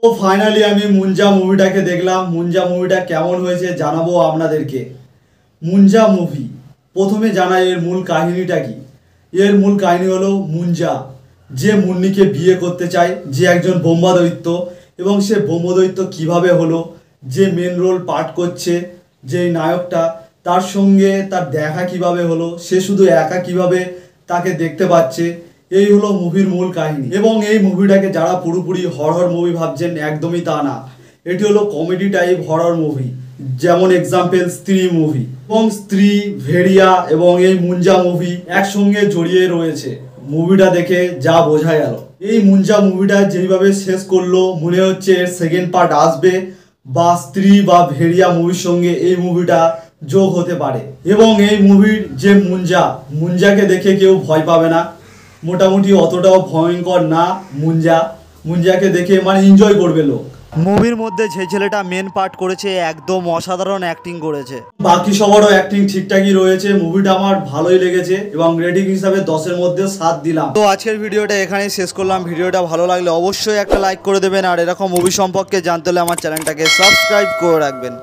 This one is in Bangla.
তো ফাইনালি আমি মুঞ্জা মুভিটাকে দেখলাম। মুঞ্জা মুভিটা কেমন হয়েছে জানাবো আপনাদেরকে। মুঞ্জা মুভি, প্রথমে জানাই এর মূল কাহিনীটা কি। এর মূল কাহিনী হলো মুঞ্জা যে মুন্নিকে বিয়ে করতে চায়, যে একজন ব্রহ্মদৈত্য, এবং সে ব্রহ্মদৈত্য কিভাবে হলো, যে মেন রোল পাঠ করছে যে নায়কটা, তার সঙ্গে তার দেখা কিভাবে হলো, সে শুধু একা কিভাবে তাকে দেখতে পাচ্ছে, এই হলো মুভির মূল কাহিনী। এবং এই মুভিটাকে যারা পুরোপুরি হরর মুভি ভাবছেন, একদমই তা না। এটি হলো কমেডি টাইপ হরর মুভি, যেমন এক্সাম্পল স্ত্রী মুভি। এবং স্ত্রী, ভেড়িয়া এবং এই মুঞ্জা মুভি একসঙ্গে জড়িয়ে রয়েছে। মুভিটা দেখে যা বোঝা গেল, এই মুঞ্জা মুভিটা যেইভাবে শেষ করলো মনে হচ্ছে এর সেকেন্ড পার্ট আসবে, বা স্ত্রী বা ভেড়িয়া মুভির সঙ্গে এই মুভিটা যোগ হতে পারে। এবং এই মুভির যে মুঞ্জাকে দেখে কেউ ভয় পাবে না, মোটামুটি অতটাও ভয়ঙ্কর না। মুঞ্জাকে দেখে মানে এনজয় করবে লোক। মুভির মধ্যে যে ছেলেটা মেন পার্ট করেছে একদম অসাধারণ অ্যাক্টিং করেছে। বাকি সবারও অ্যাক্টিং ঠিকঠাকই রয়েছে। মুভিটা আমার ভালোই লেগেছে এবং রেটিং হিসাবে 10-এর মধ্যে 7 দিলাম। তো আজকের ভিডিওটা এখানেই শেষ করলাম। ভিডিওটা ভালো লাগলে অবশ্যই একটা লাইক করে দেবেন, আর এরকম মুভি সম্পর্কে জানতে হলে আমার চ্যানেলটাকে সাবস্ক্রাইব করে রাখবেন।